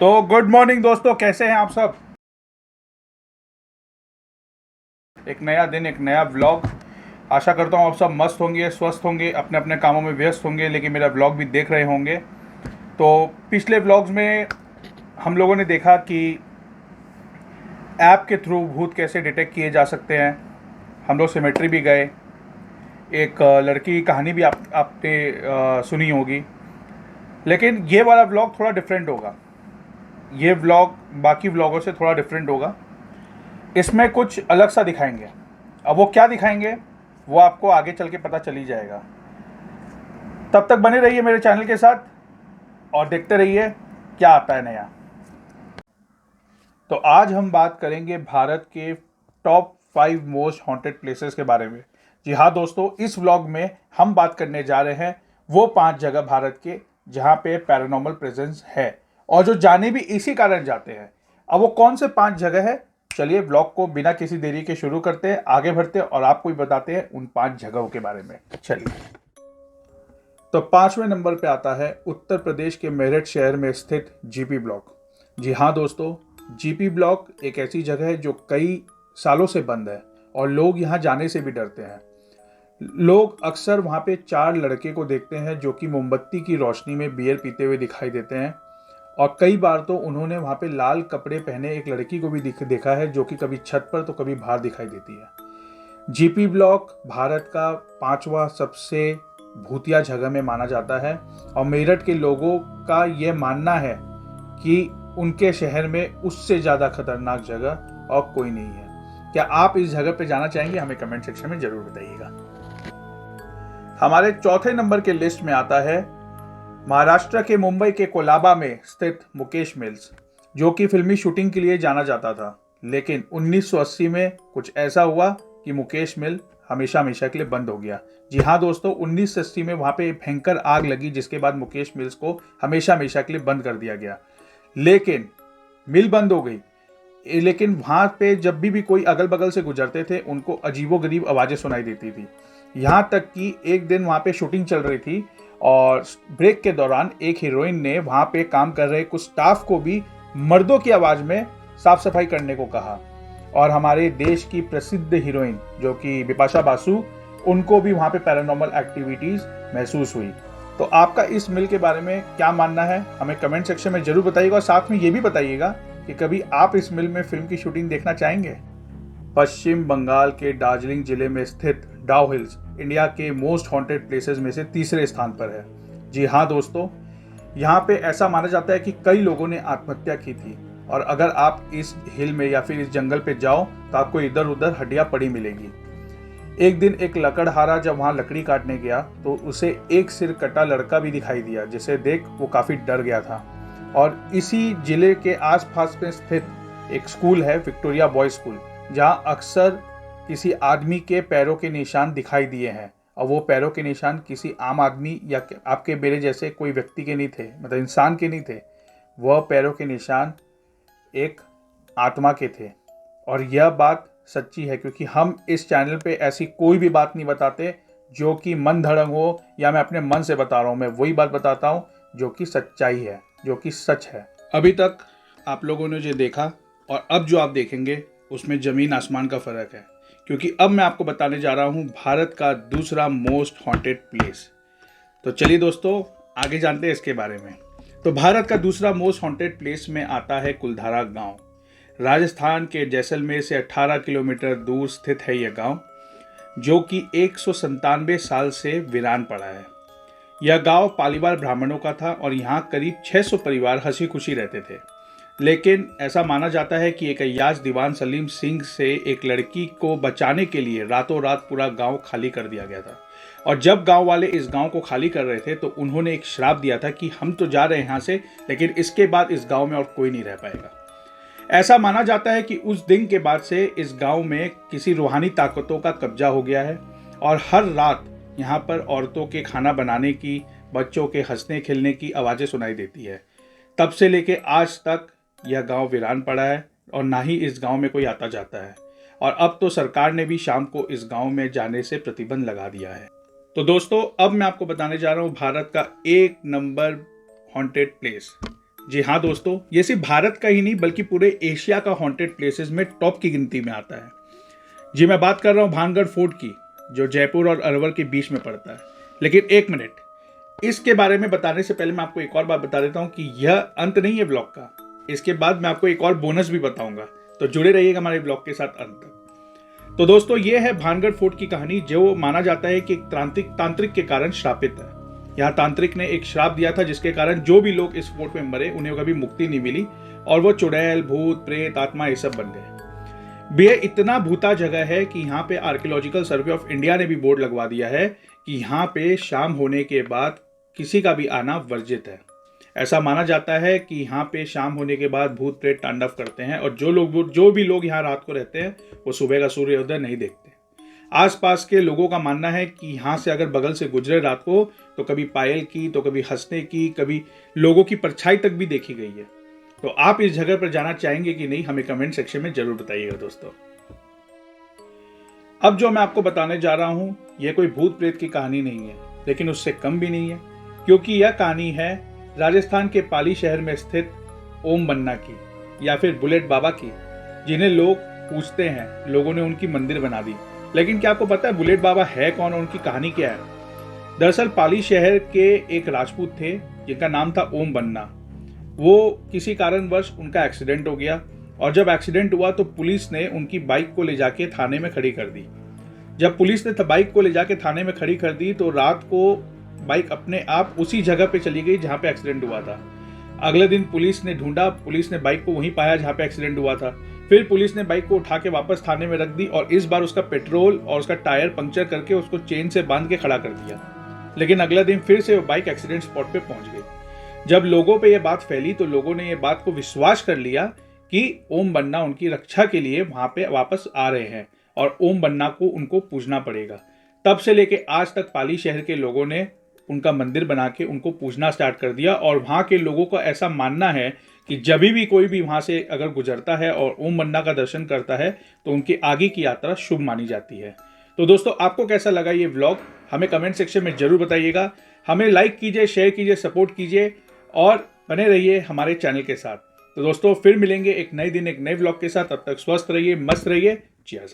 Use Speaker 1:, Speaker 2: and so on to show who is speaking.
Speaker 1: तो good morning दोस्तों, कैसे हैं आप सब। एक नया दिन, एक नया व्लॉग। आशा करता हूँ आप सब मस्त होंगे, स्वस्थ होंगे, अपने अपने कामों में व्यस्त होंगे, लेकिन मेरा व्लॉग भी देख रहे होंगे। तो पिछले व्लॉग्स में हम लोगों ने देखा कि ऐप के थ्रू भूत कैसे डिटेक्ट किए जा सकते हैं। हम लोग सिमेट्री भी गए। एक लड़की की कहानी भी आपने सुनी होगी। लेकिन ये वाला व्लॉग थोड़ा डिफरेंट होगा। ये व्लॉग बाकी व्लॉगों से थोड़ा डिफरेंट होगा। इसमें कुछ अलग सा दिखाएंगे। अब वो क्या दिखाएंगे वो आपको आगे चल के पता चल ही जाएगा। तब तक बने रहिए मेरे चैनल के साथ और देखते रहिए क्या आता है नया। तो आज हम बात करेंगे भारत के टॉप 5 मोस्ट हॉन्टेड प्लेसेस के बारे में। जी हाँ दोस्तों, इस व्लॉग में हम बात करने जा रहे हैं वो 5 जगह भारत के जहाँ पे पैरानॉर्मल प्रेजेंस है और जो जाने भी इसी कारण जाते हैं। अब वो कौन से 5 जगह है, चलिए ब्लॉग को बिना किसी देरी के शुरू करते हैं, आगे बढ़ते हैं और आपको भी बताते हैं उन 5 जगहों के बारे में। चलिए, तो 5वें नंबर पे आता है उत्तर प्रदेश के मेरठ शहर में स्थित जीपी ब्लॉक। जी हाँ दोस्तों, जीपी ब्लॉक एक ऐसी जगह है जो कई सालों से बंद है और लोग यहाँ जाने से भी डरते हैं। लोग अक्सर वहाँ पे 4 लड़के को देखते हैं जो कि मोमबत्ती की रोशनी में बियर पीते हुए दिखाई देते हैं और कई बार तो उन्होंने वहाँ पे लाल कपड़े पहने एक लड़की को भी देखा है जो कि कभी छत पर तो कभी बाहर दिखाई देती है। जीपी ब्लॉक भारत का 5वां सबसे भूतिया जगह में माना जाता है और मेरठ के लोगों का यह मानना है कि उनके शहर में उससे ज़्यादा खतरनाक जगह और कोई नहीं है। क्या आप इस जगह पे जाना चाहेंगे? हमें कमेंट सेक्शन में जरूर बताइएगा। हमारे चौथे नंबर के लिस्ट में आता है महाराष्ट्र के मुंबई के कोलाबा में स्थित मुकेश मिल्स, जो कि फिल्मी शूटिंग के लिए जाना जाता था। लेकिन 1980 में कुछ ऐसा हुआ कि मुकेश मिल हमेशा हमेशा के लिए बंद हो गया। जी हाँ दोस्तों, 1980 में वहाँ पे भयंकर आग लगी जिसके बाद मुकेश मिल्स को हमेशा हमेशा के लिए बंद कर दिया गया। लेकिन मिल बंद हो गई, लेकिन वहाँ पे जब भी कोई अगल बगल से गुजरते थे उनको अजीबोगरीब आवाज़ें सुनाई देती थी। यहाँ तक कि एक दिन वहाँ पे शूटिंग चल रही थी और ब्रेक के दौरान एक हीरोइन ने वहाँ पे काम कर रहे कुछ स्टाफ को भी मर्दों की आवाज़ में साफ सफाई करने को कहा। और हमारे देश की प्रसिद्ध हीरोइन जो कि बिपाशा बासु, उनको भी वहाँ पे पैरानॉर्मल एक्टिविटीज़ महसूस हुई। तो आपका इस मिल के बारे में क्या मानना है, हमें कमेंट सेक्शन में जरूर बताइएगा और साथ में ये भी बताइएगा कि कभी आप इस मिल में फिल्म की शूटिंग देखना चाहेंगे। पश्चिम बंगाल के दार्जिलिंग जिले में स्थित डाउ हिल्स इंडिया के मोस्ट हॉन्टेड प्लेसेस में से तीसरे स्थान पर है। जी हाँ दोस्तों, यहाँ पे ऐसा माना जाता है कि कई लोगों ने आत्महत्या की थी और अगर आप इस हिल में या फिर इस जंगल पे जाओ तो आपको इधर उधर हड्डियां पड़ी मिलेगी। एक दिन एक लकड़हारा जब वहाँ लकड़ी काटने गया तो उसे एक सिर कटा लड़का भी दिखाई दिया, जिसे देख वो काफ़ी डर गया था। और इसी जिले के आसपास में स्थित एक स्कूल है, विक्टोरिया बॉयज स्कूल, जहाँ अक्सर किसी आदमी के पैरों के निशान दिखाई दिए हैं और वो पैरों के निशान किसी आम आदमी या आपके मेरे जैसे कोई व्यक्ति के नहीं थे, मतलब इंसान के नहीं थे। वह पैरों के निशान एक आत्मा के थे और यह बात सच्ची है क्योंकि हम इस चैनल पे ऐसी कोई भी बात नहीं बताते जो कि मन धड़ंग हो या मैं अपने मन से बता रहा हूँ। मैं वही बात बताता हूँ जो कि सच्चाई है, जो कि सच है। अभी तक आप लोगों ने जो देखा और अब जो आप देखेंगे उसमें ज़मीन आसमान का फ़र्क है, क्योंकि अब मैं आपको बताने जा रहा हूँ भारत का दूसरा मोस्ट हॉन्टेड प्लेस। तो चलिए दोस्तों, आगे जानते हैं इसके बारे में। तो भारत का दूसरा मोस्ट हॉन्टेड प्लेस में आता है कुलधारा गांव। राजस्थान के जैसलमेर से 18 किलोमीटर दूर स्थित है यह गांव, जो कि 197 साल से वीरान पड़ा है। यह गांव पालीवाल ब्राह्मणों का था और यहाँ करीब 600 परिवार हंसी खुशी रहते थे। लेकिन ऐसा माना जाता है कि एक अय्याज दीवान सलीम सिंह से एक लड़की को बचाने के लिए रातों रात पूरा गांव खाली कर दिया गया था। और जब गांव वाले इस गांव को खाली कर रहे थे तो उन्होंने एक श्राप दिया था कि हम तो जा रहे हैं यहाँ से, लेकिन इसके बाद इस गांव में और कोई नहीं रह पाएगा। ऐसा माना जाता है कि उस दिन के बाद से इस गांव में किसी रूहानी ताकतों का कब्जा हो गया है और हर रात यहाँ पर औरतों के खाना बनाने की, बच्चों के हंसने खेलने की आवाज़ें सुनाई देती है। तब से लेके आज तक यह गांव वीरान पड़ा है और ना ही इस गांव में कोई आता जाता है। और अब तो सरकार ने भी शाम को इस गांव में जाने से प्रतिबंध लगा दिया है। तो दोस्तों, अब मैं आपको बताने जा रहा हूँ भारत का 1 नंबर हॉन्टेड प्लेस जी हाँ दोस्तों, ये सिर्फ भारत का ही नहीं बल्कि पूरे एशिया का हॉन्टेड प्लेसेस में टॉप की गिनती में आता है। जी मैं बात कर रहा हूँ भानगढ़ फोर्ट की, जो जयपुर और अलवर के बीच में पड़ता है। लेकिन एक मिनट, इसके बारे में बताने से पहले मैं आपको एक और बात बता देता हूँ कि यह अंत नहीं है ब्लॉग का। इसके बाद मैं आपको एक और बोनस भी बताऊंगा, तो जुड़े रहिएगा हमारे ब्लॉग के साथ अंत तक। तो दोस्तों ये है भानगढ़ फोर्ट की कहानी, जो माना जाता है कि एक तांत्रिक के कारण श्रापित है। यहाँ तांत्रिक ने एक श्राप दिया था जिसके कारण जो भी लोग इस फोर्ट में मरे उन्हें कभी मुक्ति नहीं मिली और वो चुड़ैल, भूत, प्रेत, आत्मा ये सब बन गए। ये इतना भूता जगह है कि यहाँ पे आर्कियोलॉजिकल सर्वे ऑफ इंडिया ने भी बोर्ड लगवा दिया है कि यहाँ पे शाम होने के बाद किसी का भी आना वर्जित है। ऐसा माना जाता है कि यहाँ पे शाम होने के बाद भूत प्रेत तांडव करते हैं और जो भी लोग यहाँ रात को रहते हैं वो सुबह का सूर्योदय नहीं देखते। आसपास के लोगों का मानना है कि यहाँ से अगर बगल से गुजरे रात को तो कभी पायल की, तो कभी हंसने की, कभी लोगों की परछाई तक भी देखी गई है। तो आप इस जगह पर जाना चाहेंगे कि नहीं, हमें कमेंट सेक्शन में जरूर बताइएगा दोस्तों। अब जो मैं आपको बताने जा रहा हूँ यह कोई भूत प्रेत की कहानी नहीं है, लेकिन उससे कम भी नहीं है, क्योंकि यह कहानी है राजस्थान के पाली शहर में स्थित ओम बन्ना की या फिर बुलेट बाबा की, जिन्हें लोग पूछते हैं। लोगों ने उनकी मंदिर बना दी। लेकिन क्या आपको पता है बुलेट बाबा है कौन और उनकी कहानी क्या है? दरअसल पाली शहर के एक राजपूत थे जिनका नाम था ओम बन्ना। वो किसी कारणवश उनका एक्सीडेंट हो गया और जब एक्सीडेंट हुआ तो पुलिस ने उनकी बाइक को ले जाके थाने में खड़ी कर दी। जब पुलिस ने बाइक को ले जाके थाने में खड़ी कर दी तो रात को बाइक अपने आप उसी जगह पे चली गई जहां पे एक्सीडेंट हुआ था। अगले दिन पुलिस ने ढूंढा, पुलिस ने बाइक को वहीं पाया जहां पे एक्सीडेंट हुआ था। फिर पुलिस ने बाइक को उठा के वापस थाने में रख दी और इस बार उसका पेट्रोल और उसका टायर पंक्चर करके उसको चेन से बांध के खड़ा कर दिया। लेकिन अगला दिन फिर से वो बाइक एक्सीडेंट स्पॉट पे पहुंच गई। जब लोगों पे ये बात फैली तो लोगों ने ये बात को विश्वास कर लिया कि ओम बन्ना उनकी रक्षा के लिए वहां पे वापस आ रहे हैं और ओम बन्ना को उनको पूजना पड़ेगा। तब से लेके आज तक पाली शहर के लोगों ने उनका मंदिर बना के उनको पूजना स्टार्ट कर दिया और वहाँ के लोगों का ऐसा मानना है कि जब भी कोई भी वहाँ से अगर गुजरता है और ओम बन्ना का दर्शन करता है तो उनकी आगे की यात्रा शुभ मानी जाती है। तो दोस्तों आपको कैसा लगा ये व्लॉग, हमें कमेंट सेक्शन में जरूर बताइएगा। हमें लाइक कीजिए, शेयर कीजिए, सपोर्ट कीजिए और बने रहिए हमारे चैनल के साथ। तो दोस्तों फिर मिलेंगे एक नए दिन एक नए व्लॉग के साथ। तब तक स्वस्थ रहिए, मस्त रहिए। जी हाँ।